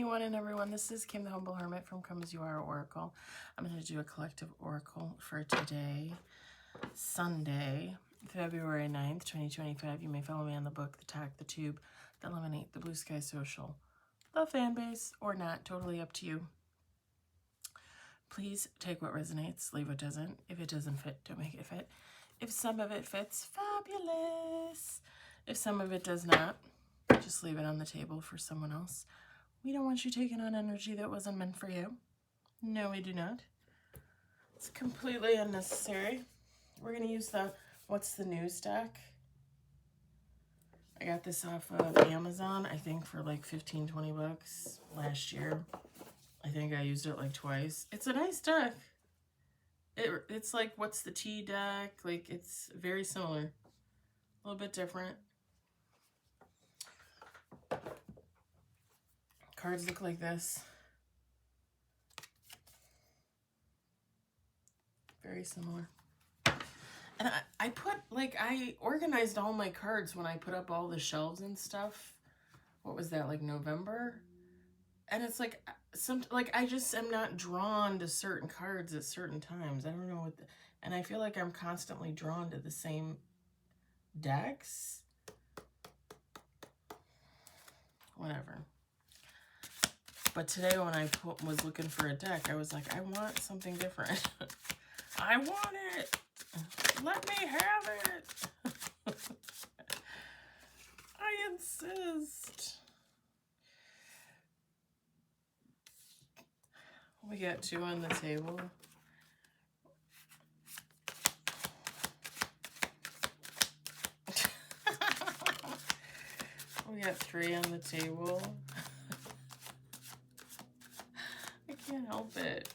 anyone and everyone. This is Kim the Humble Hermit from Come As You Are Oracle. I'm going to do a collective oracle for today, Sunday, February 9th, 2025. You may follow me on the book, the talk, the tube, the lemonade, the blue sky social, the fan base, or not. Totally up to you. Please take what resonates, leave what doesn't. If it doesn't fit, don't make it fit. If some of it fits, fabulous. If some of it does not, just leave it on the table for someone else. We don't want you taking on energy that wasn't meant for you. No, we do not. It's completely unnecessary. We're going to use the What's the News deck. I got this off of Amazon, I think for like 15, 20 bucks last year. I think I used it like twice. It's a nice deck. It's like What's the Tea deck. Like, it's very similar. A little bit different. Cards look like this. Very similar. And I organized all my cards when I put up all the shelves and stuff. What was that, like November? And it's like, I just am not drawn to certain cards at certain times. I don't know what, and I feel like I'm constantly drawn to the same decks. Whatever. But today when I was looking for a deck, I was like, I want something different. I want it. Let me have it. I insist. We got 2 on the table. We got 3 on the table. I can't help it.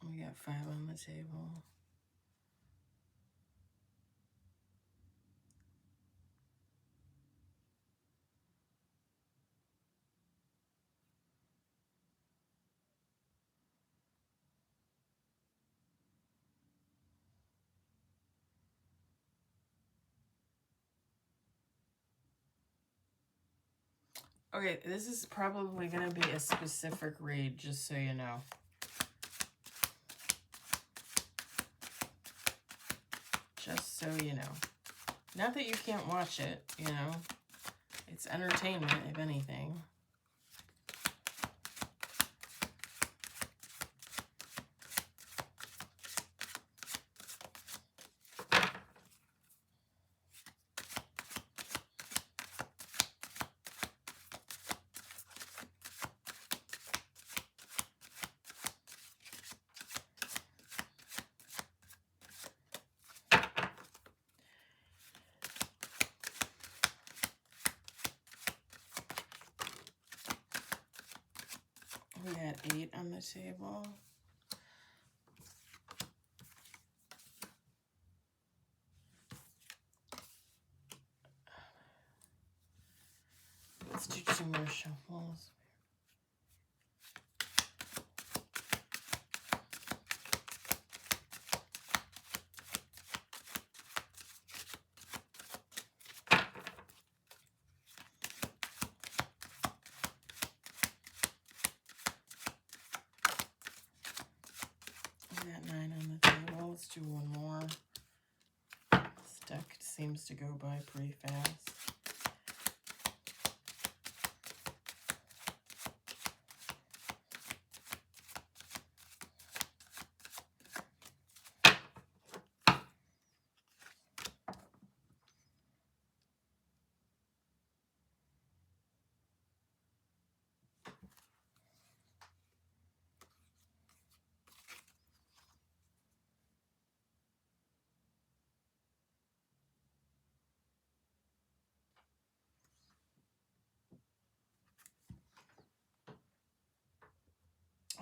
We got 5 on the table. Okay, this is probably going to be a specific read, just so you know. Just so you know. Not that you can't watch it, you know. It's entertainment, if anything. We got 8 on the table. Let's do 2 more shuffles. We got 9 on the table. Let's do 1 more. This deck seems to go by pretty fast.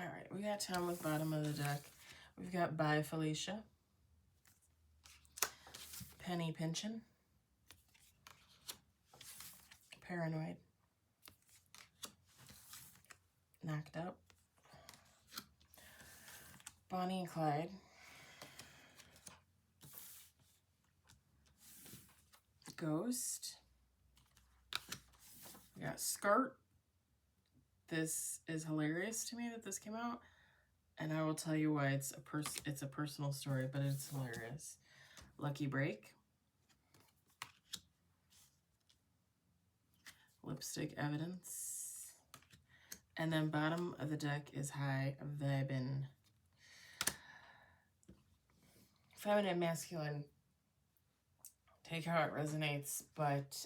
All right, we got 10 with bottom of the deck. We've got Bye Felicia, Penny Pinchin', Paranoid. Knocked up. Bonnie and Clyde. Ghost. We got Skirt. This is hilarious to me that this came out, and I will tell you why. It's a personal story, but it's hilarious. Lucky Break. Lipstick Evidence. And then bottom of the deck is High Vibin. Feminine, masculine. Take how it resonates, but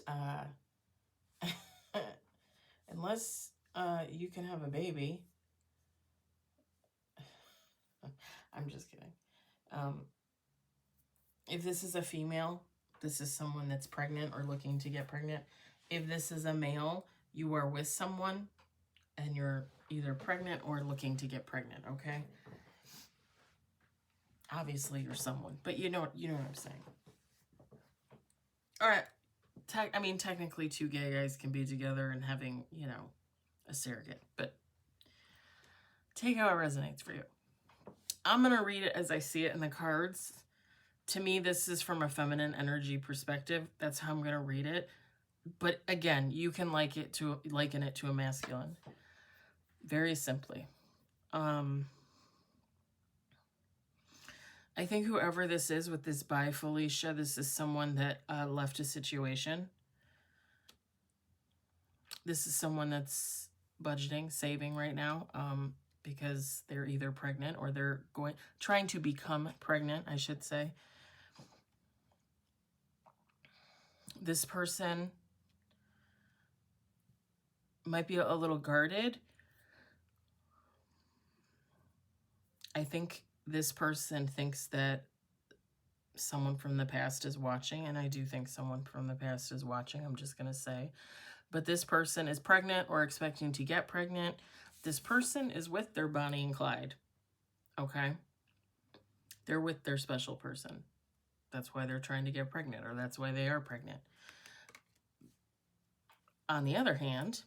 unless you can have a baby, I'm just kidding. If this is a female, this is someone that's pregnant or looking to get pregnant. If this is a male, you are with someone and you're either pregnant or looking to get pregnant, okay? Obviously, you're someone, but you know what I'm saying. All right. I mean, technically, two gay guys can be together and having, you know, a surrogate, but take how it resonates for you. I'm going to read it as I see it in the cards. To me, this is from a feminine energy perspective. That's how I'm going to read it. But again, you can liken it to a masculine. Very simply. I think whoever this is with this by Felicia, this is someone that left a situation. This is someone that's budgeting, saving right now, because they're either pregnant or they're trying to become pregnant, I should say. This person might be a little guarded. I think this person thinks that someone from the past is watching, and I do think someone from the past is watching, I'm just going to say. But this person is pregnant or expecting to get pregnant. This person is with their Bonnie and Clyde, okay? They're with their special person. That's why they're trying to get pregnant, or that's why they are pregnant. On the other hand,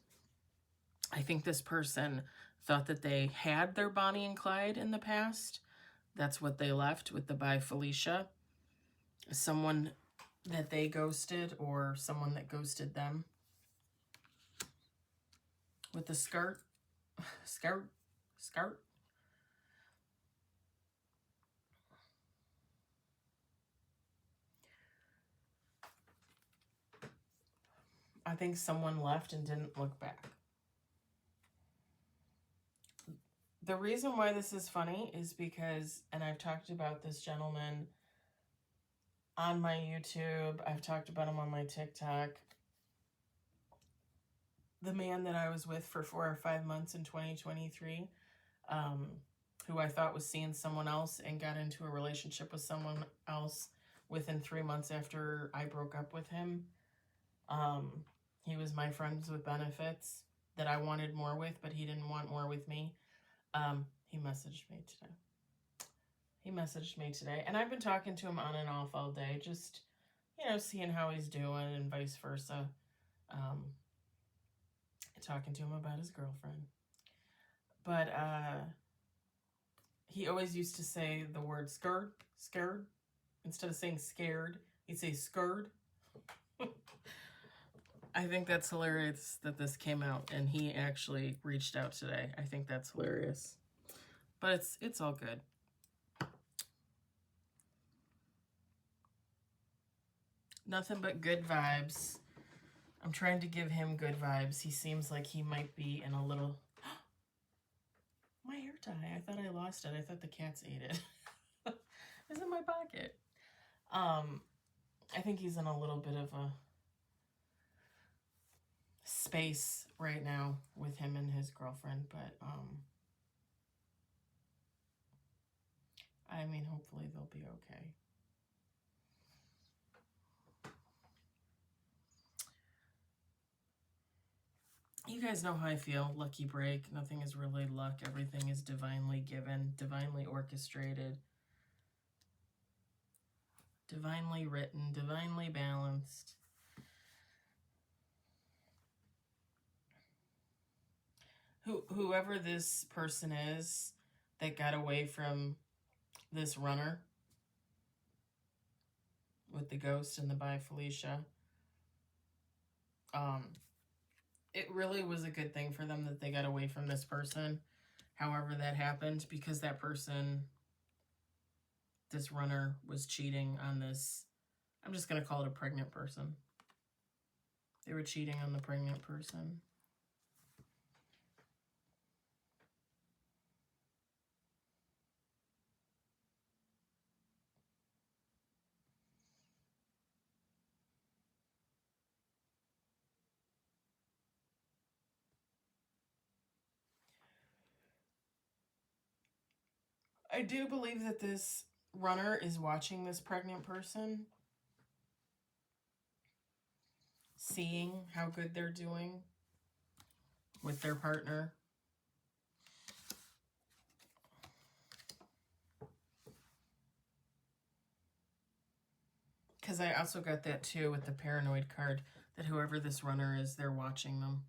I think this person thought that they had their Bonnie and Clyde in the past. That's what they left with the by Felicia. Someone that they ghosted or someone that ghosted them. With the skirt. I think someone left and didn't look back. The reason why this is funny is because, and I've talked about this gentleman on my YouTube, I've talked about him on my TikTok. The man that I was with for 4 or 5 months in 2023, who I thought was seeing someone else and got into a relationship with someone else within 3 months after I broke up with him. He was my friends with benefits that I wanted more with, but he didn't want more with me. He messaged me today. And I've been talking to him on and off all day, just, you know, seeing how he's doing and vice versa. Talking to him about his girlfriend. But he always used to say the word scared. Instead of saying scared, he'd say scared. I think that's hilarious that this came out and he actually reached out today. I think that's hilarious. But it's all good. Nothing but good vibes. I'm trying to give him good vibes. He seems like he might be in a little... My hair tie. I thought I lost it. I thought the cats ate it. It's in my pocket. I think he's in a little bit of a space right now with him and his girlfriend, but I mean, hopefully they'll be okay. You guys know how I feel. Lucky break. Nothing is really luck. Everything is divinely given, divinely orchestrated, divinely written, divinely balanced. Whoever this person is that got away from this runner with the ghost and the Bye Felicia, it really was a good thing for them that they got away from this person, however that happened, because that person, this runner, was cheating on this, I'm just going to call it a pregnant person. They were cheating on the pregnant person. I do believe that this runner is watching this pregnant person, seeing how good they're doing with their partner. Because I also got that too with the paranoid card, that whoever this runner is, they're watching them.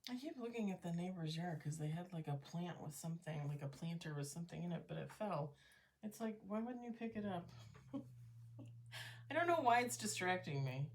I keep looking at the neighbor's yard because they had like a plant with something, like a planter with something in it, but it fell. It's like, why wouldn't you pick it up? I don't know why it's distracting me.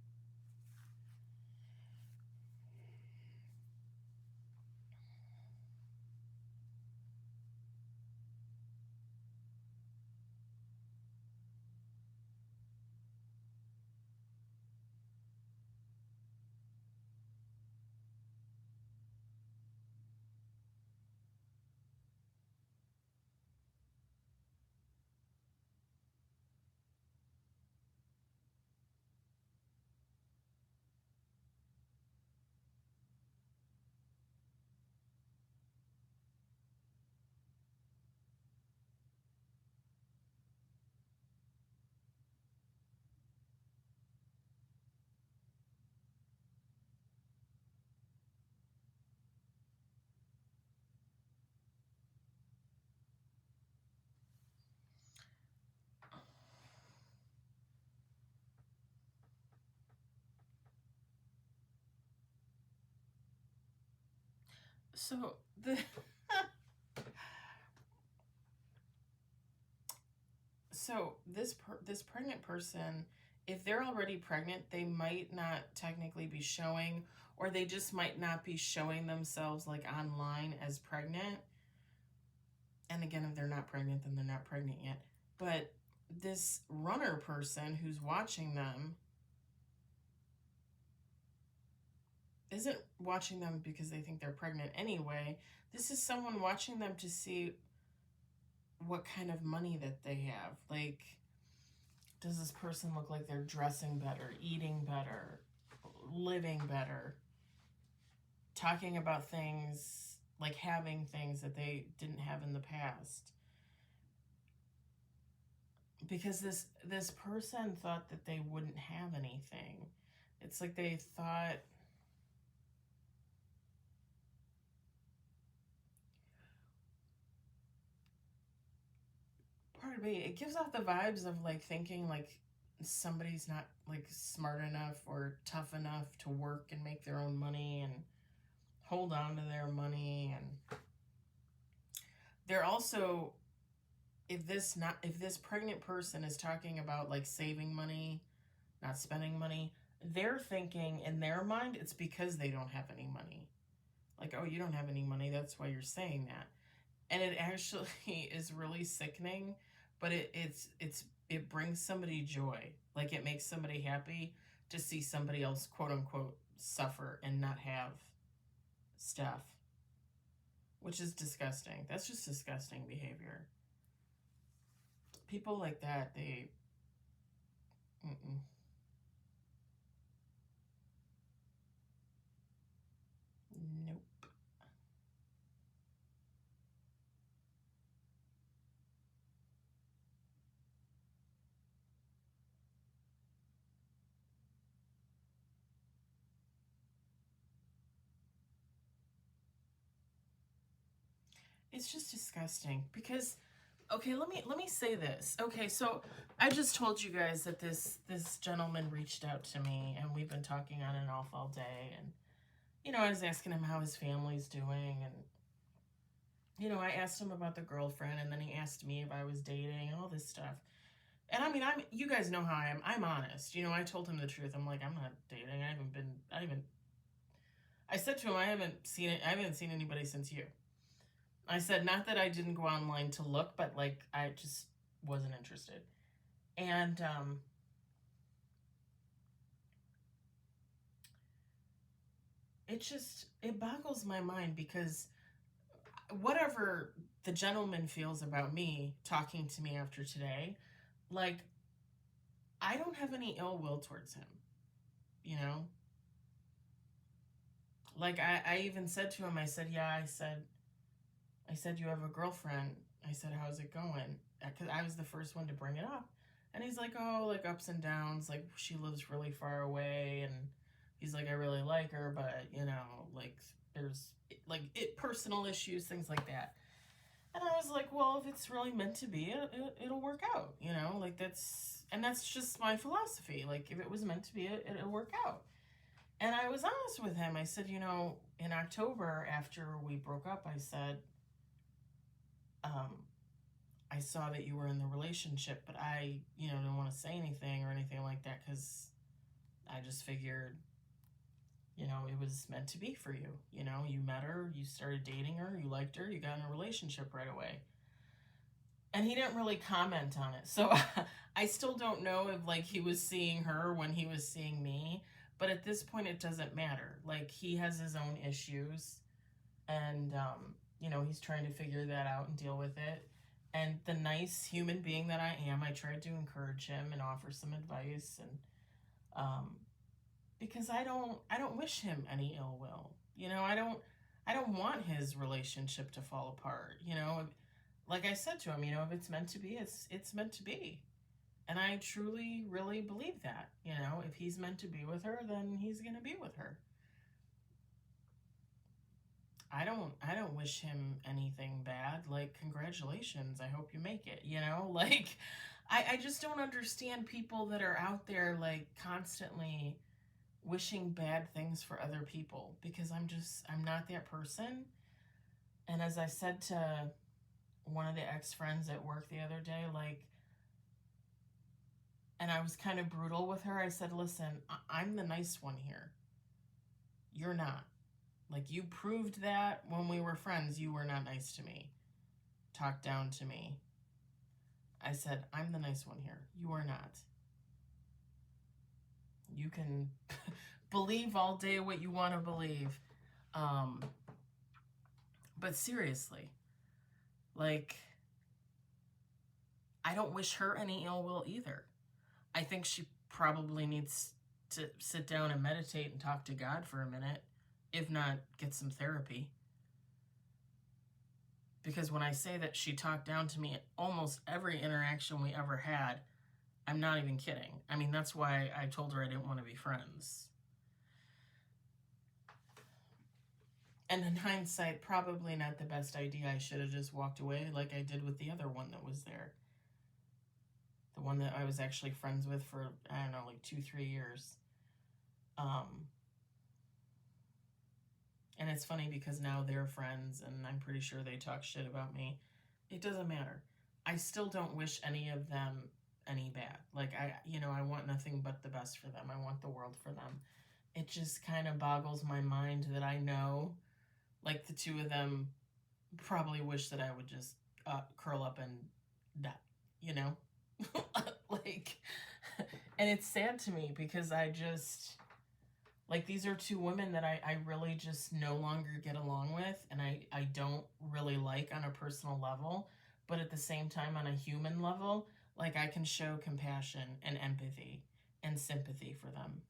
So the so this pregnant person, if they're already pregnant, they might not technically be showing, or they just might not be showing themselves like online as pregnant. And again, if they're not pregnant, then they're not pregnant yet. But this runner person who's watching them isn't watching them because they think they're pregnant anyway. This is someone watching them to see what kind of money that they have. Like, does this person look like they're dressing better, eating better, living better, talking about things, like having things that they didn't have in the past? Because this person thought that they wouldn't have anything. It's like they thought, pardon me, it gives off the vibes of like thinking like somebody's not like smart enough or tough enough to work and make their own money and hold on to their money. And they're also, if this pregnant person is talking about like saving money, not spending money, they're thinking in their mind it's because they don't have any money. Like, oh, you don't have any money, that's why you're saying that. And it actually is really sickening, but it's it brings somebody joy. Like, it makes somebody happy to see somebody else, quote unquote, suffer and not have stuff, which is disgusting. That's just disgusting behavior. People like that, they, mm-mm. Nope. It's just disgusting because, okay, let me say this. Okay, so I just told you guys that this gentleman reached out to me, and we've been talking on and off all day, and you know, I was asking him how his family's doing, and you know, I asked him about the girlfriend, and then he asked me if I was dating and all this stuff. And I mean, you guys know how I am. I'm honest. You know, I told him the truth. I'm like, I'm not dating. I said to him, I haven't seen anybody since you. I said, not that I didn't go online to look, but like, I just wasn't interested. And, it boggles my mind because whatever the gentleman feels about me talking to me after today, like, I don't have any ill will towards him, you know? Like, I even said to him, I said, yeah, I said, you have a girlfriend. I said, how's it going? Because I was the first one to bring it up. And he's like, oh, like ups and downs. Like, she lives really far away. And he's like, I really like her, but, you know, like, there's, like, personal issues, things like that. And I was like, well, if it's really meant to be, it'll work out, you know? Like, that's just my philosophy. Like, if it was meant to be, it'll work out. And I was honest with him. I said, you know, in October, after we broke up, I said, I saw that you were in the relationship, but I, you know, didn't want to say anything or anything like that because I just figured, you know, it was meant to be for you. You know, you met her, you started dating her, you liked her, you got in a relationship right away. And he didn't really comment on it. So I still don't know if, like, he was seeing her when he was seeing me. But at this point, it doesn't matter. Like, he has his own issues. And, you know, he's trying to figure that out and deal with it. And the nice human being that I am, I tried to encourage him and offer some advice. And because I don't wish him any ill will. You know, I don't want his relationship to fall apart. You know, like I said to him, you know, if it's meant to be, it's meant to be. And I truly, really believe that. You know, if he's meant to be with her, then he's going to be with her. I don't wish him anything bad. Like, congratulations. I hope you make it, you know? Like, I just don't understand people that are out there, like, constantly wishing bad things for other people, because I'm not that person. And as I said to one of the ex-friends at work the other day, like, and I was kind of brutal with her. I said, listen, I'm the nice one here. You're not. Like, you proved that when we were friends, you were not nice to me. Talked down to me. I said, I'm the nice one here. You are not. You can believe all day what you want to believe. But seriously, like, I don't wish her any ill will either. I think she probably needs to sit down and meditate and talk to God for a minute, if not get some therapy. Because when I say that she talked down to me at almost every interaction we ever had, I'm not even kidding. I mean, that's why I told her I didn't want to be friends. And in hindsight, probably not the best idea. I should have just walked away like I did with the other one that was there. The one that I was actually friends with for, I don't know, like 2-3 years. And it's funny because now they're friends and I'm pretty sure they talk shit about me. It doesn't matter. I still don't wish any of them any bad. Like, I want nothing but the best for them. I want the world for them. It just kind of boggles my mind that I know, like, the two of them probably wish that I would just curl up and die, you know? Like, and it's sad to me because I just, like, these are two women that I really just no longer get along with, and I don't really like on a personal level, but at the same time on a human level, like, I can show compassion and empathy and sympathy for them.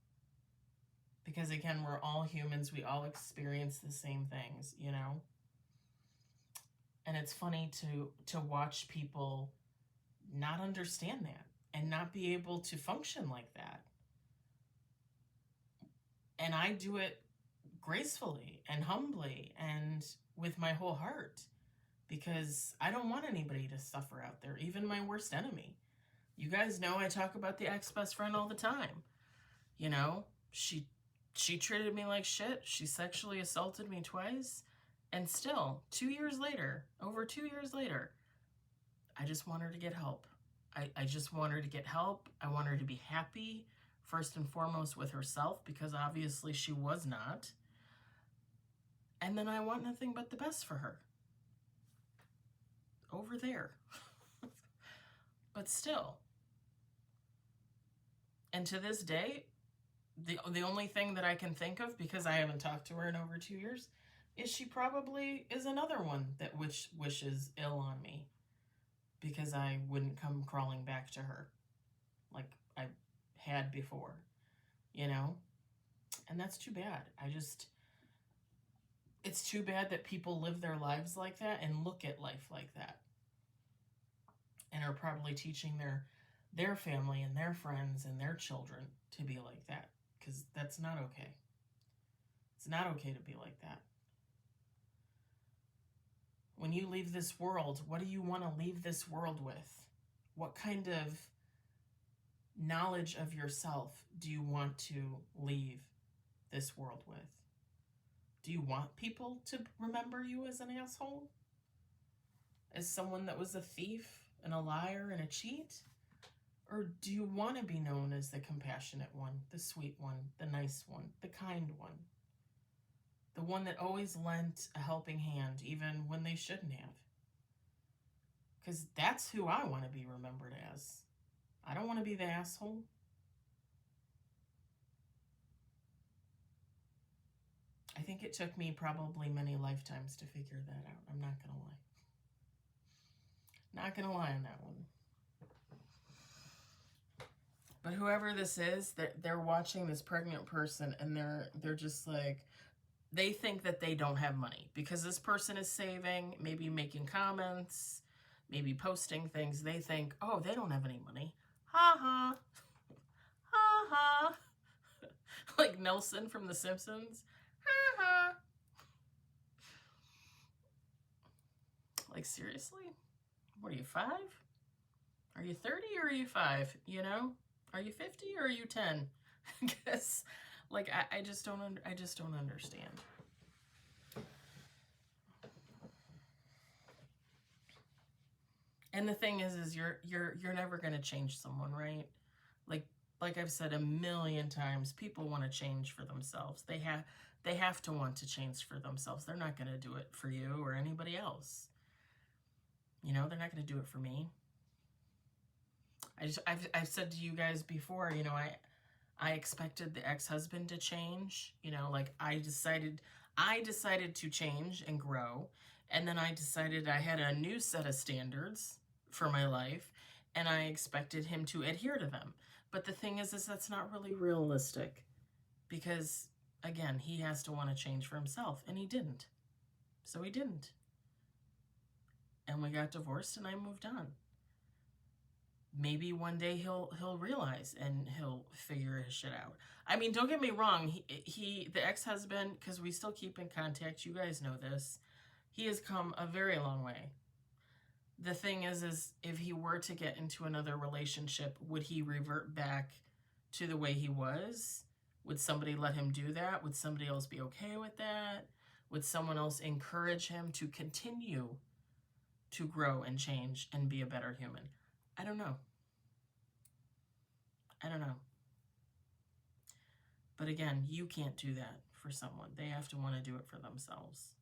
Because again, we're all humans, we all experience the same things, you know? And it's funny to watch people not understand that and not be able to function like that. And I do it gracefully and humbly and with my whole heart, because I don't want anybody to suffer out there, even my worst enemy. You guys know I talk about the ex-best friend all the time. You know, she treated me like shit. She sexually assaulted me twice. And still, 2 years later, over 2 years later, I just want her to get help. I just want her to get help. I want her to be happy, first and foremost with herself, because obviously she was not. And then I want nothing but the best for her. Over there. But still. And to this day, the only thing that I can think of, because I haven't talked to her in over 2 years, is she probably is another one that wishes ill on me, because I wouldn't come crawling back to her like I had before, you know? And that's too bad. It's too bad that people live their lives like that and look at life like that, and are probably teaching their family and their friends and their children to be like that, because that's not okay. It's not okay to be like that. When you leave this world, what do you want to leave this world with? What kind of knowledge of yourself do you want to leave this world with? Do you want people to remember you as an asshole? As someone that was a thief and a liar and a cheat? Or do you want to be known as the compassionate one, the sweet one, the nice one, the kind one? The one that always lent a helping hand even when they shouldn't have. Because that's who I want to be remembered as. I don't want to be the asshole. I think it took me probably many lifetimes to figure that out. I'm not going to lie. Not going to lie on that one. But whoever this is, they're watching this pregnant person, and they're just like, they think that they don't have money because this person is saving, maybe making comments, maybe posting things. They think, oh, they don't have any money. Ha ha. Ha ha. Like Nelson from The Simpsons. Ha ha. Like, seriously? What are you, 5? Are you 30 or are you 5? You know? Are you 50 or are you 10? Because, like, I just don't understand. And the thing is you're never gonna change someone, right? Like I've said a million times, people want to change for themselves. They have to want to change for themselves. They're not gonna do it for you or anybody else. You know, they're not gonna do it for me. I've said to you guys before, you know, I expected the ex-husband to change. You know, like I decided to change and grow, and then I decided I had a new set of standards for my life, and I expected him to adhere to them. But the thing is that's not really realistic, because again, he has to want to change for himself, and he didn't. So he didn't. And we got divorced, and I moved on. Maybe one day he'll realize and he'll figure his shit out. I mean, don't get me wrong. He the ex-husband, because we still keep in contact. You guys know this. He has come a very long way. The thing is if he were to get into another relationship, would he revert back to the way he was? Would somebody let him do that? Would somebody else be okay with that? Would someone else encourage him to continue to grow and change and be a better human? I don't know. I don't know. But again, you can't do that for someone. They have to want to do it for themselves.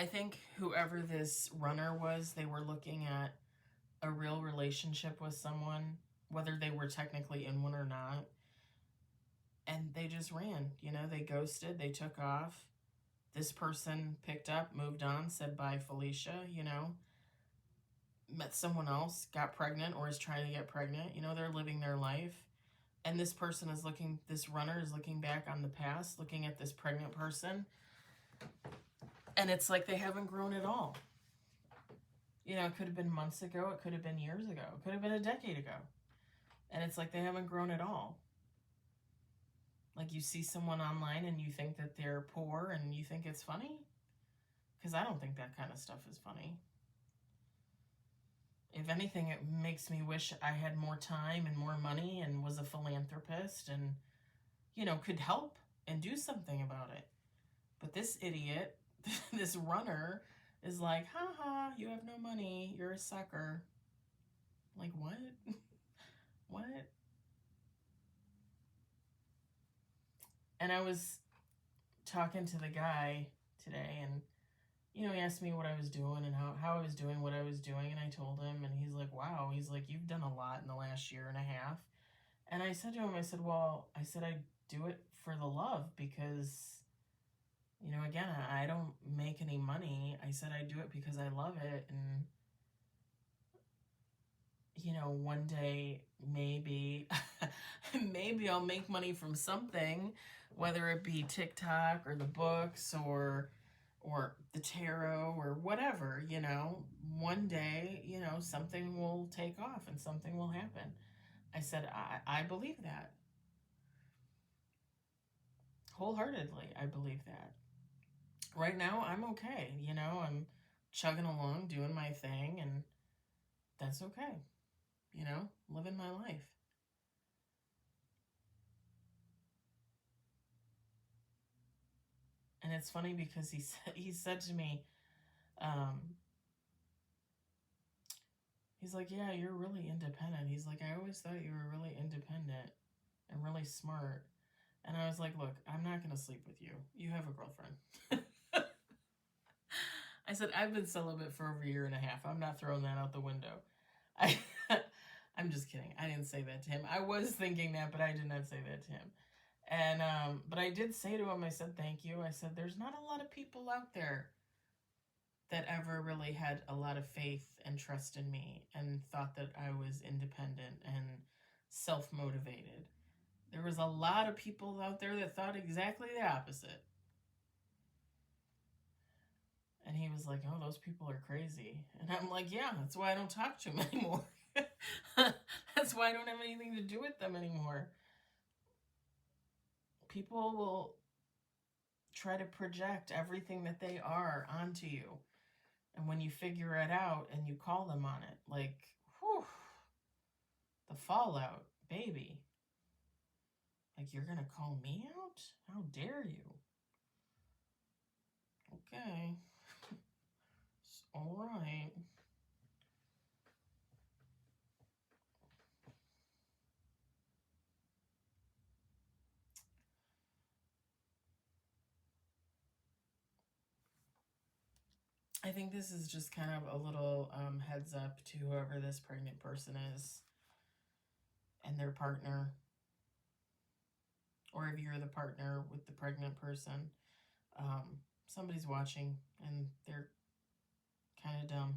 I think whoever this runner was, they were looking at a real relationship with someone, whether they were technically in one or not. And they just ran, you know, they ghosted, they took off. This person picked up, moved on, said bye, Felicia, you know, met someone else, got pregnant, or is trying to get pregnant. You know, they're living their life. And this person is looking, this runner is looking back on the past, looking at this pregnant person. And it's like they haven't grown at all. You know, it could have been months ago. It could have been years ago. It could have been a decade ago. And it's like they haven't grown at all. Like you see someone online and you think that they're poor and you think it's funny. Because I don't think that kind of stuff is funny. If anything, it makes me wish I had more time and more money and was a philanthropist and, you know, could help and do something about it. But this idiot, this runner, is like, haha, you have no money, you're a sucker. Like, what? What? And I was talking to the guy today, and, you know, he asked me what I was doing and how I was doing what I was doing, and I told him, and he's like, wow, he's like, you've done a lot in the last year and a half. And I said to him, I said, well, I said, I do it for the love because, you know, again, I don't make any money. I said, I do it because I love it. And, you know, one day, maybe, maybe I'll make money from something, whether it be TikTok or the books or the tarot or whatever, you know, one day, you know, something will take off and something will happen. I said, I believe that. Wholeheartedly, I believe that. Right now, I'm okay. You know, I'm chugging along, doing my thing, and that's okay. You know, living my life. And it's funny because he said to me, um, he's like, yeah, you're really independent. He's like, I always thought you were really independent and really smart. And I was like, look, I'm not going to sleep with you. You have a girlfriend. I said, I've been celibate for over a year and a half. I'm not throwing that out the window. I'm just kidding. I didn't say that to him. I was thinking that, but I did not say that to him. And, but I did say to him, I said, thank you. I said, there's not a lot of people out there that ever really had a lot of faith and trust in me and thought that I was independent and self-motivated. There was a lot of people out there that thought exactly the opposite. And he was like, oh, those people are crazy. And I'm like, yeah, that's why I don't talk to them anymore. That's why I don't have anything to do with them anymore. People will try to project everything that they are onto you. And when you figure it out and you call them on it, like, whew, the fallout, baby. Like, you're going to call me out? How dare you? Okay. All right. I think this is just kind of a little heads up to whoever this pregnant person is and their partner. Or if you're the partner with the pregnant person, somebody's watching and they're kind of dumb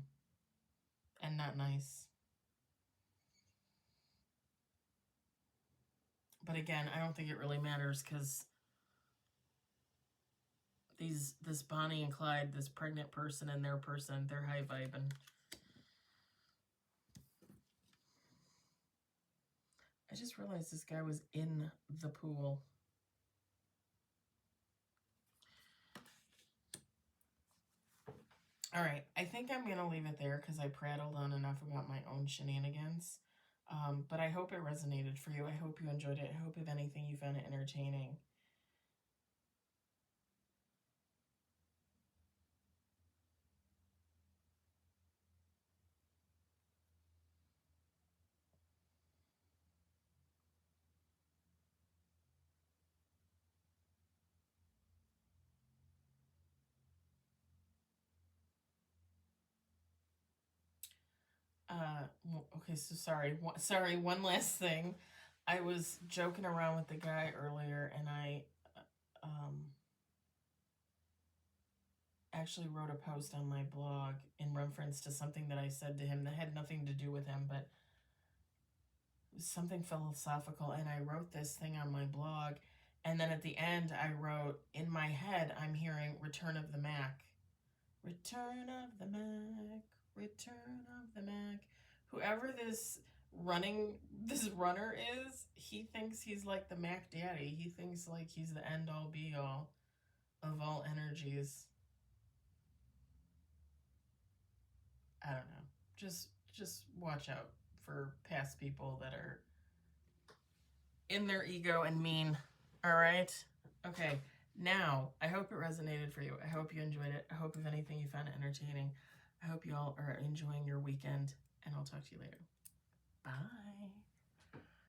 and not nice. But again, I don't think it really matters because this Bonnie and Clyde, this pregnant person and their person, they're high vibing. I just realized this guy was in the pool. All right, I think I'm going to leave it there because I prattled on enough about my own shenanigans. But I hope it resonated for you. I hope you enjoyed it. I hope, if anything, you found it entertaining. Okay, so sorry. Sorry, one last thing. I was joking around with the guy earlier, and I actually wrote a post on my blog in reference to something that I said to him that had nothing to do with him, but it was something philosophical. And I wrote this thing on my blog, and then at the end, I wrote, in my head, I'm hearing Return of the Mac. Return of the Mac, Return of the Mac. Whoever this runner is, he thinks he's like the Mac Daddy. He thinks like he's the end all be all of all energies. I don't know. Just watch out for past people that are in their ego and mean. All right? Okay. Now, I hope it resonated for you. I hope you enjoyed it. I hope, if anything, you found it entertaining. I hope you all are enjoying your weekend, and I'll talk to you later. Bye.